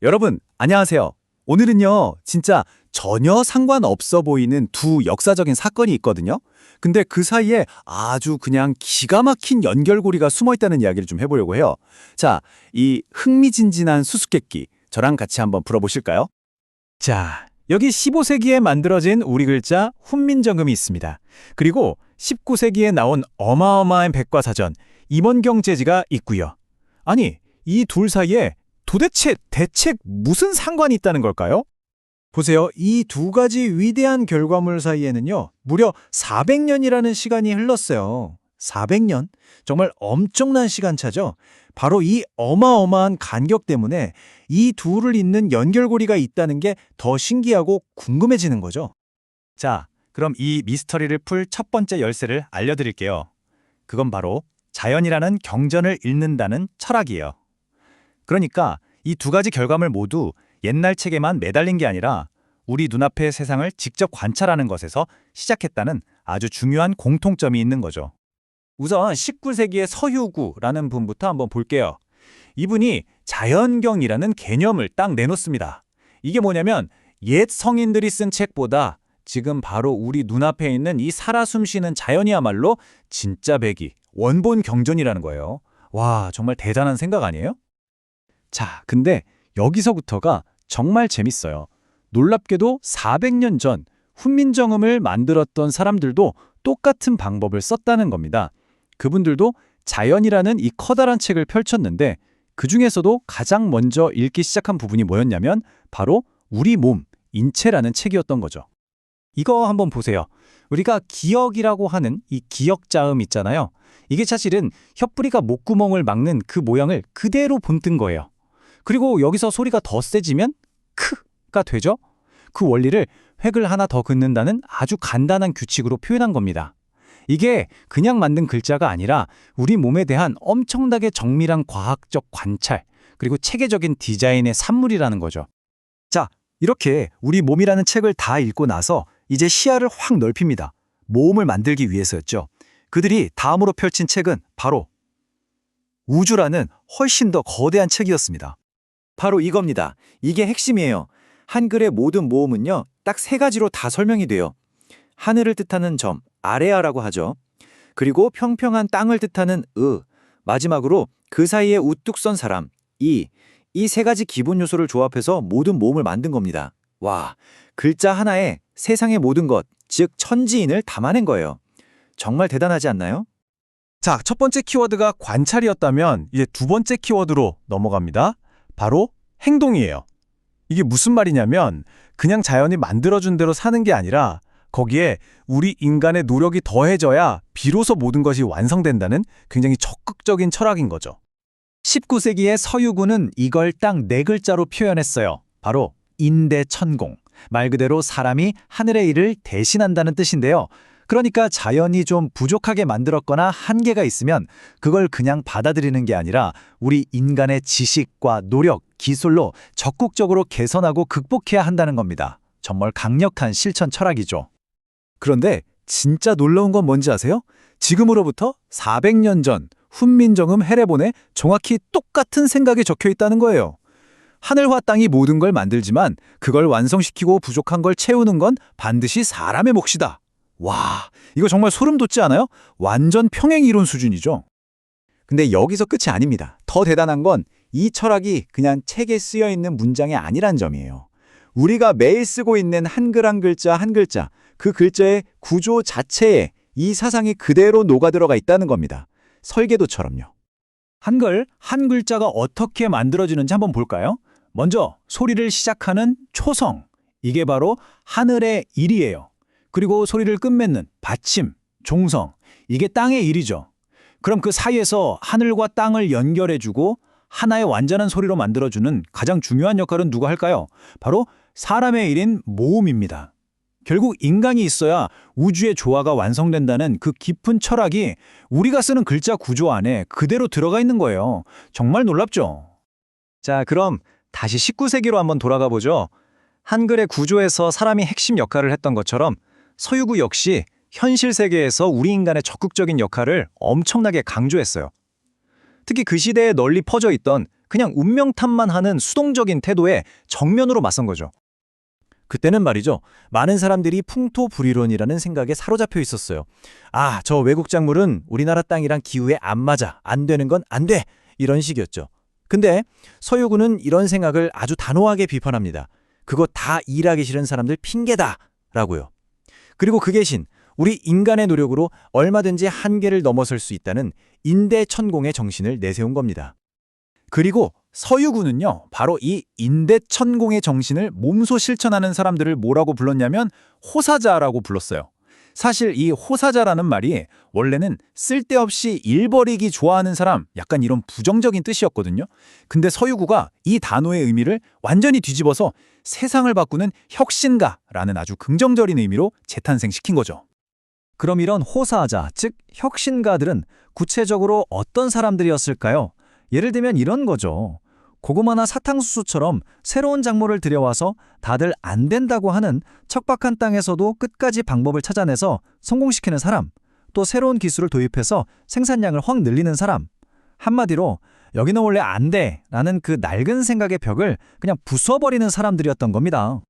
여러분, 안녕하세요. 오늘은요, 진짜 전혀 상관없어 보이는 두 역사적인 사건이 있거든요. 근데 그 사이에 아주 그냥 기가 막힌 연결고리가 숨어 있다는 이야기를 좀 해보려고 해요. 자, 이 흥미진진한 수수께끼, 저랑 같이 한번 풀어보실까요? 자, 여기 15세기에 만들어진 우리 글자 훈민정음이 있습니다. 그리고 19세기에 나온 어마어마한 백과사전, 임원경제지가 있고요. 아니, 이 둘 사이에 도대체 대책 무슨 상관이 있다는 걸까요? 보세요. 이 두 가지 위대한 결과물 사이에는요, 무려 400년이라는 시간이 흘렀어요. 400년? 정말 엄청난 시간차죠? 바로 이 어마어마한 간격 때문에 이 둘을 잇는 연결고리가 있다는 게 더 신기하고 궁금해지는 거죠. 자, 그럼 이 미스터리를 풀 첫 번째 열쇠를 알려드릴게요. 그건 바로 자연이라는 경전을 읽는다는 철학이에요. 그러니까 이 두 가지 결과물 모두 옛날 책에만 매달린 게 아니라 우리 눈앞의 세상을 직접 관찰하는 것에서 시작했다는 아주 중요한 공통점이 있는 거죠. 우선 19세기의 서유구라는 분부터 한번 볼게요. 이분이 자연경이라는 개념을 딱 내놓습니다. 이게 뭐냐면 옛 성인들이 쓴 책보다 지금 바로 우리 눈앞에 있는 이 살아 숨쉬는 자연이야말로 진짜 배기, 원본 경전이라는 거예요. 와, 정말 대단한 생각 아니에요? 자, 근데 여기서부터가 정말 재밌어요. 놀랍게도 400년 전 훈민정음을 만들었던 사람들도 똑같은 방법을 썼다는 겁니다. 그분들도 자연이라는 이 커다란 책을 펼쳤는데 그중에서도 가장 먼저 읽기 시작한 부분이 뭐였냐면 바로 우리 몸, 인체라는 책이었던 거죠. 이거 한번 보세요. 우리가 기역이라고 하는 이 기역자음 있잖아요. 이게 사실은 혀뿌리가 목구멍을 막는 그 모양을 그대로 본뜬 거예요. 그리고 여기서 소리가 더 세지면 크가 되죠? 그 원리를 획을 하나 더 긋는다는 아주 간단한 규칙으로 표현한 겁니다. 이게 그냥 만든 글자가 아니라 우리 몸에 대한 엄청나게 정밀한 과학적 관찰, 그리고 체계적인 디자인의 산물이라는 거죠. 자, 이렇게 우리 몸이라는 책을 다 읽고 나서 이제 시야를 확 넓힙니다. 모험을 만들기 위해서였죠. 그들이 다음으로 펼친 책은 바로 우주라는 훨씬 더 거대한 책이었습니다. 바로 이겁니다. 이게 핵심이에요. 한글의 모든 모음은요, 딱 세 가지로 다 설명이 돼요. 하늘을 뜻하는 점, 아레아라고 하죠. 그리고 평평한 땅을 뜻하는 마지막으로 그 사이에 우뚝 선 사람, 이 세 가지 기본 요소를 조합해서 모든 모음을 만든 겁니다. 와, 글자 하나에 세상의 모든 것, 즉 천지인을 담아낸 거예요. 정말 대단하지 않나요? 자, 첫 번째 키워드가 관찰이었다면 이제 두 번째 키워드로 넘어갑니다. 바로 행동이에요. 이게 무슨 말이냐면 그냥 자연이 만들어준 대로 사는 게 아니라 거기에 우리 인간의 노력이 더해져야 비로소 모든 것이 완성된다는 굉장히 적극적인 철학인 거죠. 19세기의 서유구는 이걸 딱 네 글자로 표현했어요. 바로 인대천공. 말 그대로 사람이 하늘의 일을 대신한다는 뜻인데요. 그러니까 자연이 좀 부족하게 만들었거나 한계가 있으면 그걸 그냥 받아들이는 게 아니라 우리 인간의 지식과 노력, 기술로 적극적으로 개선하고 극복해야 한다는 겁니다. 정말 강력한 실천 철학이죠. 그런데 진짜 놀라운 건 뭔지 아세요? 지금으로부터 400년 전 훈민정음 해례본에 정확히 똑같은 생각이 적혀 있다는 거예요. 하늘과 땅이 모든 걸 만들지만 그걸 완성시키고 부족한 걸 채우는 건 반드시 사람의 몫이다. 와, 이거 정말 소름 돋지 않아요? 완전 평행 이론 수준이죠. 근데 여기서 끝이 아닙니다. 더 대단한 건 이 철학이 그냥 책에 쓰여 있는 문장이 아니란 점이에요. 우리가 매일 쓰고 있는 한글 한 글자 한 글자, 그 글자의 구조 자체에 이 사상이 그대로 녹아들어가 있다는 겁니다. 설계도처럼요. 한글 한 글자가 어떻게 만들어지는지 한번 볼까요? 먼저 소리를 시작하는 초성, 이게 바로 하늘의 일이에요. 그리고 소리를 끝맺는 받침, 종성, 이게 땅의 일이죠. 그럼 그 사이에서 하늘과 땅을 연결해주고 하나의 완전한 소리로 만들어주는 가장 중요한 역할은 누가 할까요? 바로 사람의 일인 모음입니다. 결국 인간이 있어야 우주의 조화가 완성된다는 그 깊은 철학이 우리가 쓰는 글자 구조 안에 그대로 들어가 있는 거예요. 정말 놀랍죠? 자, 그럼 다시 19세기로 한번 돌아가 보죠. 한글의 구조에서 사람이 핵심 역할을 했던 것처럼 서유구 역시 현실 세계에서 우리 인간의 적극적인 역할을 엄청나게 강조했어요. 특히 그 시대에 널리 퍼져 있던 그냥 운명 탓만 하는 수동적인 태도에 정면으로 맞선 거죠. 그때는 말이죠. 많은 사람들이 풍토불이론이라는 생각에 사로잡혀 있었어요. 아, 저 외국 작물은 우리나라 땅이랑 기후에 안 맞아. 안 되는 건 안 돼. 이런 식이었죠. 근데 서유군은 이런 생각을 아주 단호하게 비판합니다. 그거 다 일하기 싫은 사람들 핑계다. 라고요. 그리고 그 대신 우리 인간의 노력으로 얼마든지 한계를 넘어설 수 있다는 인대천공의 정신을 내세운 겁니다. 그리고 서유군은요, 바로 이 인대천공의 정신을 몸소 실천하는 사람들을 뭐라고 불렀냐면 호사자라고 불렀어요. 사실 이 호사자라는 말이 원래는 쓸데없이 일 벌이기 좋아하는 사람, 약간 이런 부정적인 뜻이었거든요. 근데 서유구가 이 단어의 의미를 완전히 뒤집어서 세상을 바꾸는 혁신가라는 아주 긍정적인 의미로 재탄생시킨 거죠. 그럼 이런 호사자, 즉 혁신가들은 구체적으로 어떤 사람들이었을까요? 예를 들면 이런 거죠. 고구마나 사탕수수처럼 새로운 작물을 들여와서 다들 안 된다고 하는 척박한 땅에서도 끝까지 방법을 찾아내서 성공시키는 사람, 또 새로운 기술을 도입해서 생산량을 확 늘리는 사람. 한마디로 여기는 원래 안 돼 라는 그 낡은 생각의 벽을 그냥 부숴버리는 사람들이었던 겁니다.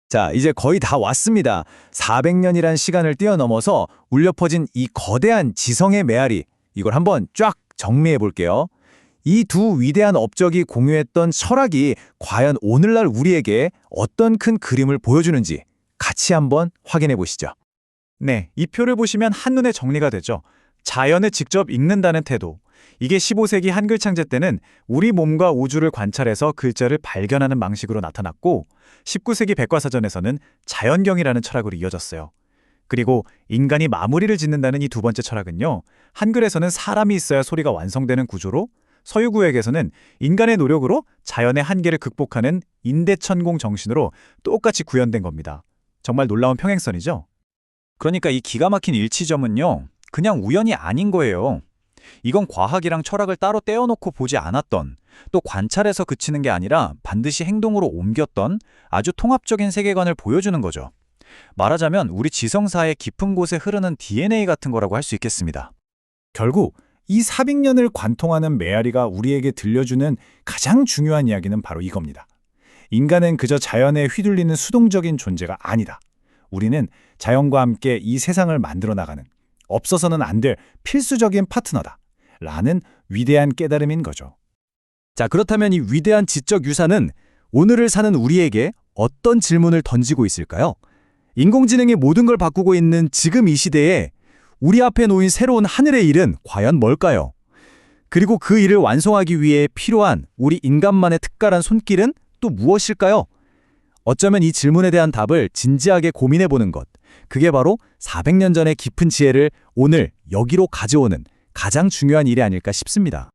자, 이제 거의 다 왔습니다. 400년이란 시간을 뛰어넘어서 울려 퍼진 이 거대한 지성의 메아리, 이걸 한번 쫙 정리해 볼게요. 이 두 위대한 업적이 공유했던 철학이 과연 오늘날 우리에게 어떤 큰 그림을 보여주는지 같이 한번 확인해 보시죠. 네, 이 표를 보시면 한눈에 정리가 되죠. 자연을 직접 읽는다는 태도. 이게 15세기 한글 창제 때는 우리 몸과 우주를 관찰해서 글자를 발견하는 방식으로 나타났고 19세기 백과사전에서는 자연경이라는 철학으로 이어졌어요. 그리고 인간이 마무리를 짓는다는 이 두 번째 철학은요. 한글에서는 사람이 있어야 소리가 완성되는 구조로 서유구에게서는 인간의 노력으로 자연의 한계를 극복하는 인대천공 정신으로 똑같이 구현된 겁니다. 정말 놀라운 평행선이죠? 그러니까 이 기가 막힌 일치점은요. 그냥 우연이 아닌 거예요. 이건 과학이랑 철학을 따로 떼어놓고 보지 않았던, 또 관찰에서 그치는 게 아니라 반드시 행동으로 옮겼던 아주 통합적인 세계관을 보여주는 거죠. 말하자면 우리 지성사의 깊은 곳에 흐르는 DNA 같은 거라고 할 수 있겠습니다. 결국 이 400년을 관통하는 메아리가 우리에게 들려주는 가장 중요한 이야기는 바로 이겁니다. 인간은 그저 자연에 휘둘리는 수동적인 존재가 아니다. 우리는 자연과 함께 이 세상을 만들어 나가는, 없어서는 안 될 필수적인 파트너다. 라는 위대한 깨달음인 거죠. 자, 그렇다면 이 위대한 지적 유산은 오늘을 사는 우리에게 어떤 질문을 던지고 있을까요? 인공지능이 모든 걸 바꾸고 있는 지금 이 시대에 우리 앞에 놓인 새로운 하늘의 일은 과연 뭘까요? 그리고 그 일을 완성하기 위해 필요한 우리 인간만의 특별한 손길은 또 무엇일까요? 어쩌면 이 질문에 대한 답을 진지하게 고민해보는 것, 그게 바로 400년 전의 깊은 지혜를 오늘 여기로 가져오는 가장 중요한 일이 아닐까 싶습니다.